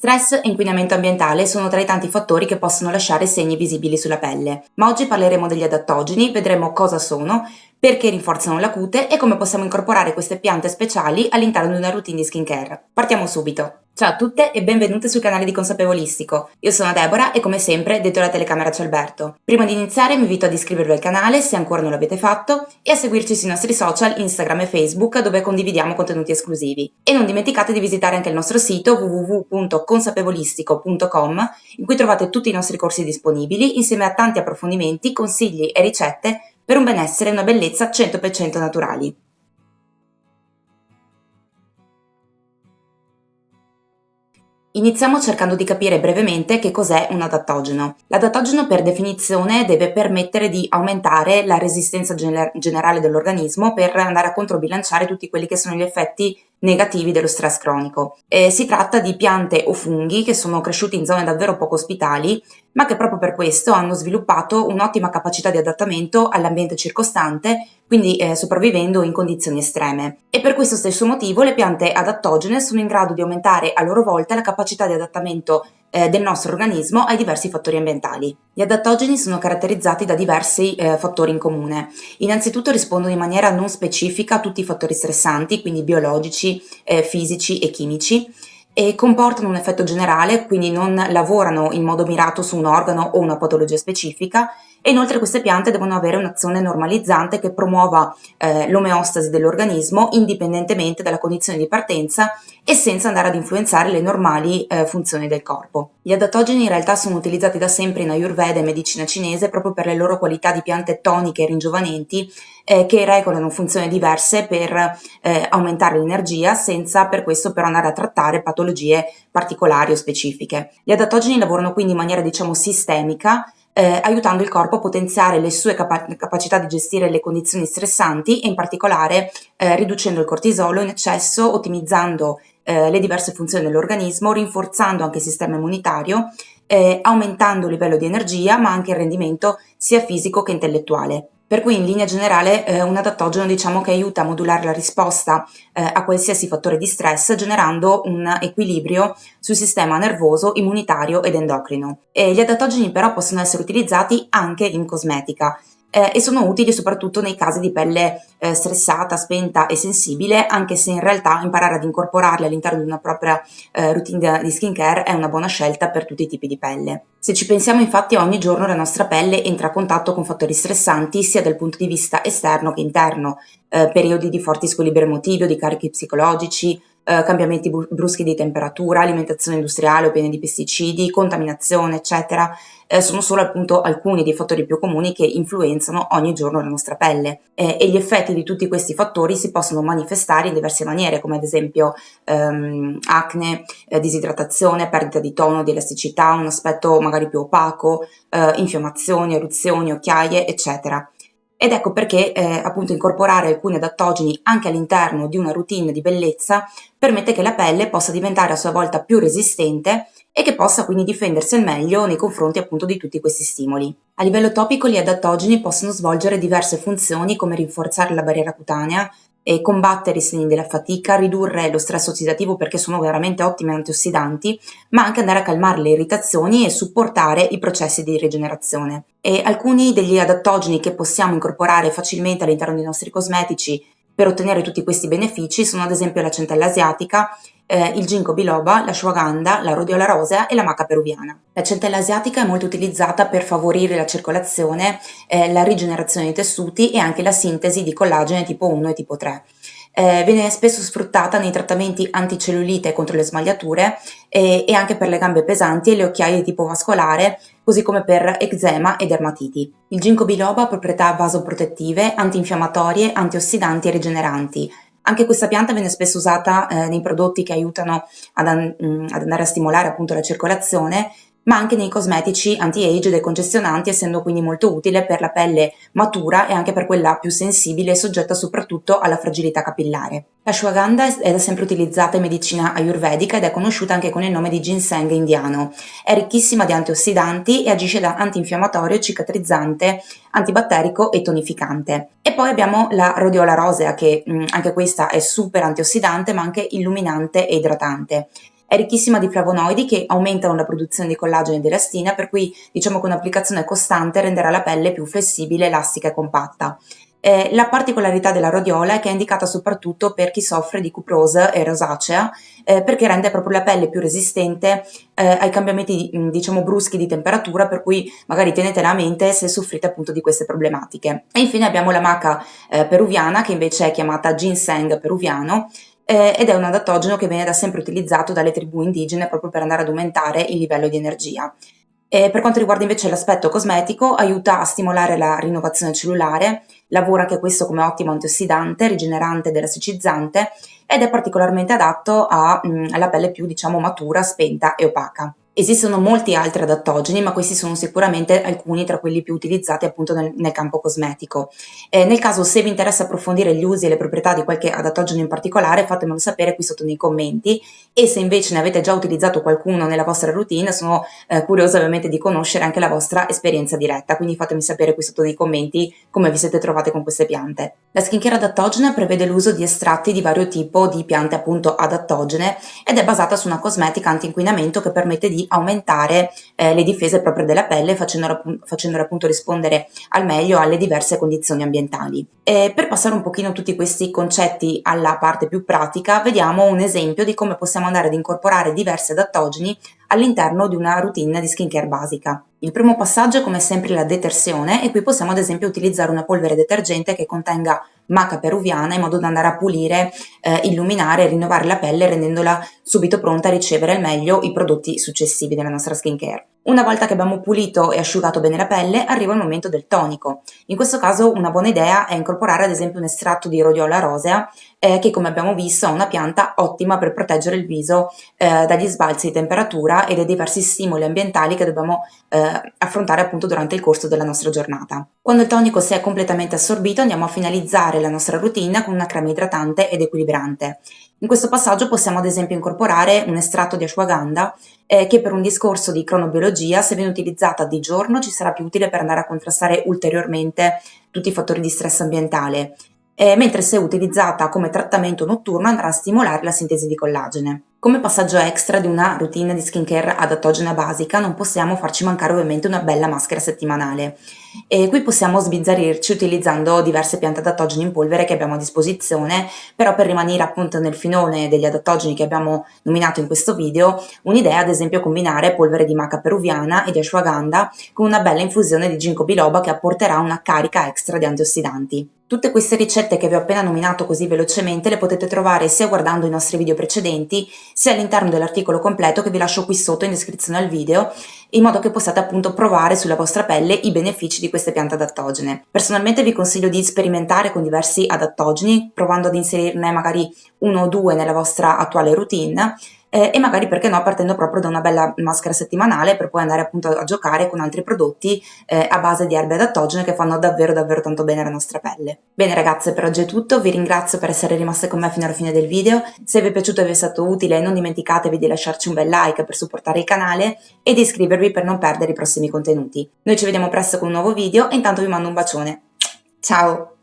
Stress e inquinamento ambientale sono tra i tanti fattori che possono lasciare segni visibili sulla pelle, ma oggi parleremo degli adattogeni, vedremo cosa sono, perché rinforzano la cute e come possiamo incorporare queste piante speciali all'interno di una routine di skincare. Partiamo subito! Ciao a tutte e benvenute sul canale di Consapevolistico. Io sono Deborah e come sempre dietro la telecamera c'è Alberto. Prima di iniziare vi invito ad iscrivervi al canale se ancora non l'avete fatto e a seguirci sui nostri social Instagram e Facebook dove condividiamo contenuti esclusivi. E non dimenticate di visitare anche il nostro sito www.consapevolistico.com in cui trovate tutti i nostri corsi disponibili insieme a tanti approfondimenti, consigli e ricette per un benessere e una bellezza 100% naturali. Iniziamo cercando di capire brevemente che cos'è un adattogeno. L'adattogeno per definizione deve permettere di aumentare la resistenza generale dell'organismo per andare a controbilanciare tutti quelli che sono gli effetti negativi dello stress cronico. Si tratta di piante o funghi che sono cresciuti in zone davvero poco ospitali, ma che proprio per questo hanno sviluppato un'ottima capacità di adattamento all'ambiente circostante, quindi sopravvivendo in condizioni estreme. E per questo stesso motivo le piante adattogene sono in grado di aumentare a loro volta la capacità di adattamento del nostro organismo ai diversi fattori ambientali. Gli adattogeni sono caratterizzati da diversi fattori in comune. Innanzitutto rispondono in maniera non specifica a tutti i fattori stressanti, quindi biologici, fisici e chimici, e comportano un effetto generale, quindi non lavorano in modo mirato su un organo o una patologia specifica, e inoltre queste piante devono avere un'azione normalizzante che promuova l'omeostasi dell'organismo indipendentemente dalla condizione di partenza e senza andare ad influenzare le normali funzioni del corpo. Gli adattogeni in realtà sono utilizzati da sempre in Ayurveda e medicina cinese proprio per le loro qualità di piante toniche e ringiovanenti che regolano funzioni diverse per aumentare l'energia senza per questo però andare a trattare patologie particolari o specifiche. Gli adattogeni lavorano quindi in maniera sistemica, aiutando il corpo a potenziare le sue capacità di gestire le condizioni stressanti e in particolare riducendo il cortisolo in eccesso, ottimizzando le diverse funzioni dell'organismo, rinforzando anche il sistema immunitario, aumentando il livello di energia ma anche il rendimento sia fisico che intellettuale. Per cui in linea generale un adattogeno diciamo che aiuta a modulare la risposta a qualsiasi fattore di stress generando un equilibrio sul sistema nervoso, immunitario ed endocrino. Gli adattogeni però possono essere utilizzati anche in cosmetica e sono utili soprattutto nei casi di pelle stressata, spenta e sensibile, anche se in realtà imparare ad incorporarli all'interno di una propria routine di skincare è una buona scelta per tutti i tipi di pelle. Se ci pensiamo infatti ogni giorno la nostra pelle entra a contatto con fattori stressanti sia dal punto di vista esterno che interno, periodi di forti squilibri emotivi o di carichi psicologici, cambiamenti bruschi di temperatura, alimentazione industriale o piena di pesticidi, contaminazione, eccetera, sono solo appunto alcuni dei fattori più comuni che influenzano ogni giorno la nostra pelle e gli effetti di tutti questi fattori si possono manifestare in diverse maniere, come ad esempio acne, disidratazione, perdita di tono, di elasticità, un aspetto magari più opaco, infiammazioni, eruzioni, occhiaie, eccetera. Ed ecco perché appunto incorporare alcuni adattogeni anche all'interno di una routine di bellezza permette che la pelle possa diventare a sua volta più resistente e che possa quindi difendersi al meglio nei confronti appunto di tutti questi stimoli. A livello topico gli adattogeni possono svolgere diverse funzioni come rinforzare la barriera cutanea e combattere i segni della fatica, ridurre lo stress ossidativo perché sono veramente ottimi antiossidanti, ma anche andare a calmare le irritazioni e supportare i processi di rigenerazione. E alcuni degli adattogeni che possiamo incorporare facilmente all'interno dei nostri cosmetici per ottenere tutti questi benefici sono ad esempio la centella asiatica, il ginkgo biloba, l'ashwagandha, la rhodiola rosea e la maca peruviana. La centella asiatica è molto utilizzata per favorire la circolazione, la rigenerazione dei tessuti e anche la sintesi di collagene tipo 1 e tipo 3. Viene spesso sfruttata nei trattamenti anticellulite contro le smagliature e anche per le gambe pesanti e le occhiaie di tipo vascolare, così come per eczema e dermatiti. Il ginkgo biloba ha proprietà vasoprotettive, antinfiammatorie, antiossidanti e rigeneranti. Anche questa pianta viene spesso usata nei prodotti che aiutano ad andare a stimolare appunto la circolazione, ma anche nei cosmetici anti-age e decongestionanti, essendo quindi molto utile per la pelle matura e anche per quella più sensibile e soggetta soprattutto alla fragilità capillare. L'ashwagandha è da sempre utilizzata in medicina ayurvedica ed è conosciuta anche con il nome di ginseng indiano. È ricchissima di antiossidanti e agisce da antinfiammatorio, cicatrizzante, antibatterico e tonificante. E poi abbiamo la rhodiola rosea che anche questa è super antiossidante ma anche illuminante e idratante. È È ricchissima di flavonoidi che aumentano la produzione di collagene e di elastina, per cui diciamo che un'applicazione costante renderà la pelle più flessibile, elastica e compatta. La particolarità della rhodiola è che è indicata soprattutto per chi soffre di cuprose e rosacea, perché rende proprio la pelle più resistente ai cambiamenti diciamo bruschi di temperatura, per cui magari tenetela a mente se soffrite appunto di queste problematiche. E infine abbiamo la maca peruviana, che invece è chiamata ginseng peruviano, ed è un adattogeno che viene da sempre utilizzato dalle tribù indigene proprio per andare ad aumentare il livello di energia. Per quanto riguarda invece l'aspetto cosmetico, aiuta a stimolare la rinnovazione cellulare, lavora anche questo come ottimo antiossidante, rigenerante ed elasticizzante, ed è particolarmente adatto alla pelle più, diciamo, matura, spenta e opaca. Esistono molti altri adattogeni, ma questi sono sicuramente alcuni tra quelli più utilizzati appunto nel campo cosmetico. Nel caso, se vi interessa approfondire gli usi e le proprietà di qualche adattogeno in particolare, fatemelo sapere qui sotto nei commenti, e se invece ne avete già utilizzato qualcuno nella vostra routine, sono curiosa ovviamente di conoscere anche la vostra esperienza diretta, quindi fatemi sapere qui sotto nei commenti come vi siete trovate con queste piante. La skincare adattogena prevede l'uso di estratti di vario tipo di piante appunto adattogene ed è basata su una cosmetica anti-inquinamento che permette di aumentare le difese proprio della pelle, facendola appunto rispondere al meglio alle diverse condizioni ambientali. Per passare un pochino tutti questi concetti alla parte più pratica, vediamo un esempio di come possiamo andare ad incorporare diversi adattogeni all'interno di una routine di skincare basica. Il primo passaggio è come sempre la detersione, e qui possiamo ad esempio utilizzare una polvere detergente che contenga maca peruviana in modo da andare a pulire, illuminare e rinnovare la pelle, rendendola subito pronta a ricevere al meglio i prodotti successivi della nostra skincare. Una volta che abbiamo pulito e asciugato bene la pelle, arriva il momento del tonico. In questo caso una buona idea è incorporare ad esempio un estratto di rhodiola rosea, che come abbiamo visto è una pianta ottima per proteggere il viso dagli sbalzi di temperatura e dai diversi stimoli ambientali che dobbiamo affrontare appunto durante il corso della nostra giornata. Quando il tonico si è completamente assorbito, andiamo a finalizzare la nostra routine con una crema idratante ed equilibrante. In questo passaggio possiamo ad esempio incorporare un estratto di ashwagandha, che per un discorso di cronobiologia, se viene utilizzata di giorno, ci sarà più utile per andare a contrastare ulteriormente tutti i fattori di stress ambientale, mentre se utilizzata come trattamento notturno andrà a stimolare la sintesi di collagene. Come passaggio extra di una routine di skincare adattogena basica non possiamo farci mancare ovviamente una bella maschera settimanale, e qui possiamo sbizzarrirci utilizzando diverse piante adattogeni in polvere che abbiamo a disposizione, però per rimanere appunto nel filone degli adattogeni che abbiamo nominato in questo video, un'idea è ad esempio combinare polvere di maca peruviana e di ashwagandha con una bella infusione di ginkgo biloba che apporterà una carica extra di antiossidanti. Tutte queste ricette che vi ho appena nominato così velocemente le potete trovare sia guardando i nostri video precedenti, sia all'interno dell'articolo completo che vi lascio qui sotto in descrizione al video, in modo che possiate appunto provare sulla vostra pelle i benefici di queste piante adattogene. Personalmente vi consiglio di sperimentare con diversi adattogeni, provando ad inserirne magari uno o due nella vostra attuale routine, e magari, perché no, partendo proprio da una bella maschera settimanale per poi andare appunto a giocare con altri prodotti a base di erbe adattogene che fanno davvero davvero tanto bene alla nostra pelle. Bene ragazze, per oggi è tutto, vi ringrazio per essere rimaste con me fino alla fine del video. Se vi è piaciuto e vi è stato utile, non dimenticatevi di lasciarci un bel like per supportare il canale e di iscrivervi per non perdere i prossimi contenuti. Noi ci vediamo presto con un nuovo video e intanto vi mando un bacione. Ciao!